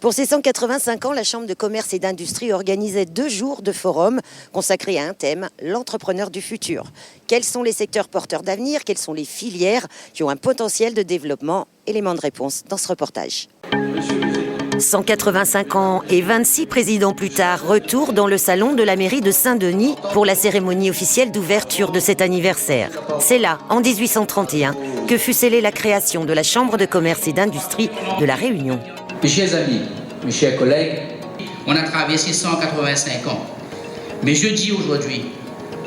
Pour ses 185 ans, la Chambre de commerce et d'industrie organisait 2 jours de forum consacrés à un thème, l'entrepreneur du futur. Quels sont les secteurs porteurs d'avenir? Quelles sont les filières qui ont un potentiel de développement? Élément de réponse dans ce reportage. 185 ans et 26 présidents plus tard, retour dans le salon de la mairie de Saint-Denis pour la cérémonie officielle d'ouverture de cet anniversaire. C'est là, en 1831, que fut scellée la création de la Chambre de commerce et d'industrie de La Réunion. Mes chers amis, mes chers collègues, on a traversé 185 ans. Mais je dis aujourd'hui,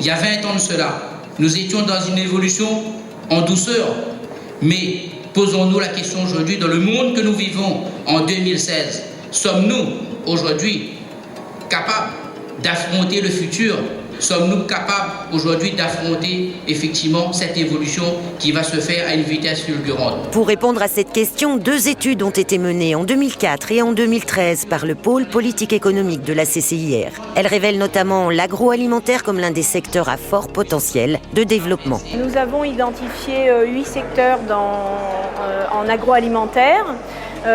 il y a 20 ans de cela, nous étions dans une évolution en douceur. Mais posons-nous la question aujourd'hui, dans le monde que nous vivons en 2016, sommes-nous aujourd'hui capables d'affronter le futur? Sommes-nous capables aujourd'hui d'affronter effectivement cette évolution qui va se faire à une vitesse fulgurante? Pour répondre à cette question, 2 études ont été menées en 2004 et en 2013 par le pôle politique économique de la CCIR. Elles révèlent notamment l'agroalimentaire comme l'un des secteurs à fort potentiel de développement. Nous avons identifié 8 secteurs en agroalimentaire.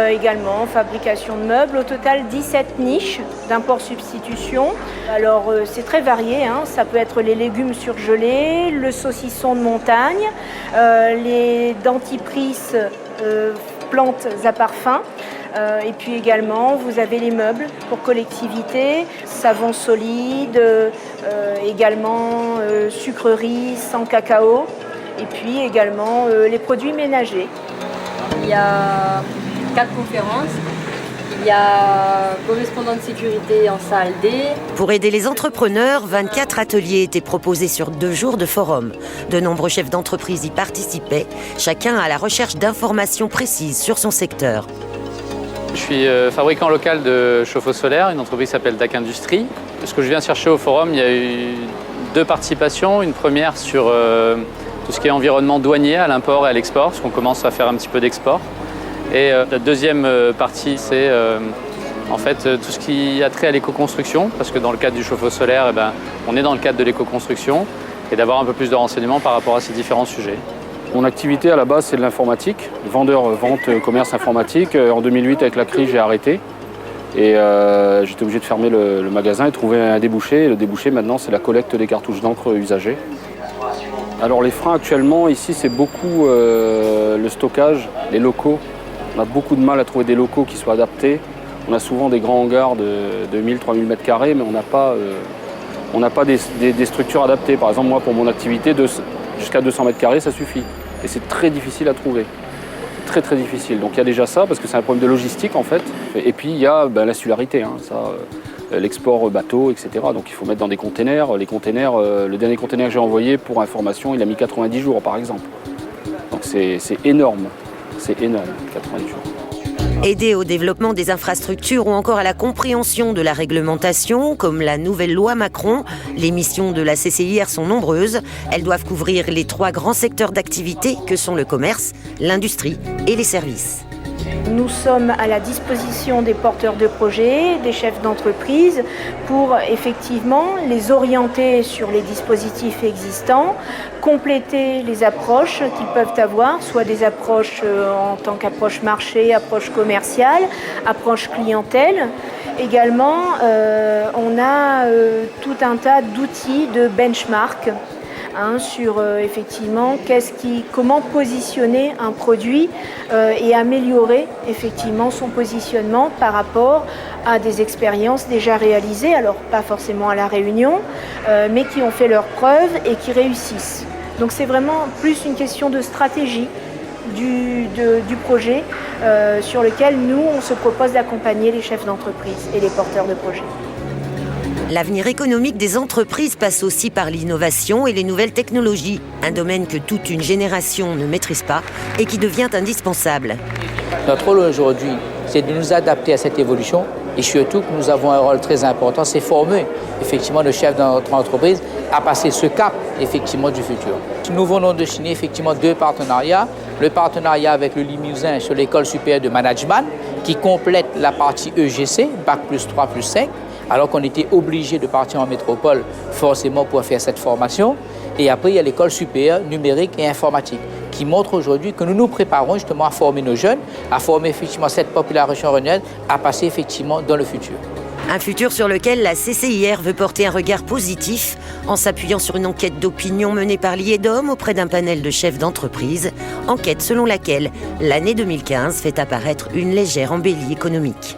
Également fabrication de meubles, au total 17 niches d'import-substitution. Alors c'est très varié, ça peut être les légumes surgelés, le saucisson de montagne, les dentifrices plantes à parfum. Et puis également, vous avez les meubles pour collectivité, savon solide, également sucreries sans cacao, et puis également les produits ménagers. Il y a 4 conférences. Il y a correspondant de sécurité en salle D. Pour aider les entrepreneurs, 24 ateliers étaient proposés sur 2 jours de forum. De nombreux chefs d'entreprise y participaient, chacun à la recherche d'informations précises sur son secteur. Je suis fabricant local de chauffe-eau solaire, une entreprise qui s'appelle DAC Industrie. Ce que je viens chercher au forum, il y a eu 2 participations. Une première sur tout ce qui est environnement douanier à l'import et à l'export, parce qu'on commence à faire un petit peu d'export. Et la deuxième partie, c'est en fait tout ce qui a trait à l'éco-construction, parce que dans le cadre du chauffe-eau solaire, on est dans le cadre de l'éco-construction, et d'avoir un peu plus de renseignements par rapport à ces différents sujets. Mon activité à la base, c'est de l'informatique, vente, commerce informatique. En 2008, avec la crise, j'ai arrêté. Et j'étais obligé de fermer le magasin et trouver un débouché. Et le débouché, maintenant, c'est la collecte des cartouches d'encre usagées. Alors les freins actuellement, ici, c'est beaucoup le stockage, les locaux. On a beaucoup de mal à trouver des locaux qui soient adaptés. On a souvent des grands hangars de 1000-3000 m², mais on n'a pas des structures adaptées. Par exemple, moi, pour mon activité, jusqu'à 200 m², ça suffit. Et c'est très difficile à trouver. Très, très difficile. Donc il y a déjà ça, parce que c'est un problème de logistique, en fait. Et puis, il y a l'insularité, l'export bateau, etc. Donc il faut mettre dans des containers. Les containers, le dernier container que j'ai envoyé, pour information, il a mis 90 jours, par exemple. Donc c'est énorme. C'est énorme, 90 jours. Aider au développement des infrastructures ou encore à la compréhension de la réglementation, comme la nouvelle loi Macron, les missions de la CCIR sont nombreuses. Elles doivent couvrir les 3 grands secteurs d'activité que sont le commerce, l'industrie et les services. Nous sommes à la disposition des porteurs de projets, des chefs d'entreprise, pour effectivement les orienter sur les dispositifs existants, compléter les approches qu'ils peuvent avoir, soit des approches en tant qu'approche marché, approche commerciale, approche clientèle. Également, on a tout un tas d'outils de benchmark sur effectivement comment positionner un produit et améliorer effectivement son positionnement par rapport à des expériences déjà réalisées, alors pas forcément à La Réunion, mais qui ont fait leurs preuves et qui réussissent. Donc c'est vraiment plus une question de stratégie du projet sur lequel nous, on se propose d'accompagner les chefs d'entreprise et les porteurs de projets. L'avenir économique des entreprises passe aussi par l'innovation et les nouvelles technologies, un domaine que toute une génération ne maîtrise pas et qui devient indispensable. Notre rôle aujourd'hui, c'est de nous adapter à cette évolution et surtout que nous avons un rôle très important, c'est former effectivement le chef de notre entreprise à passer ce cap effectivement du futur. Nous venons de signer effectivement 2 partenariats. Le partenariat avec le Limousin sur l'école supérieure de management qui complète la partie EGC, Bac plus 3 plus 5. Alors qu'on était obligé de partir en métropole forcément pour faire cette formation. Et après, il y a l'école supérieure numérique et informatique qui montre aujourd'hui que nous nous préparons justement à former nos jeunes, à former effectivement cette population renouvelable, à passer effectivement dans le futur. Un futur sur lequel la CCIR veut porter un regard positif en s'appuyant sur une enquête d'opinion menée par l'IEDOM auprès d'un panel de chefs d'entreprise, enquête selon laquelle l'année 2015 fait apparaître une légère embellie économique.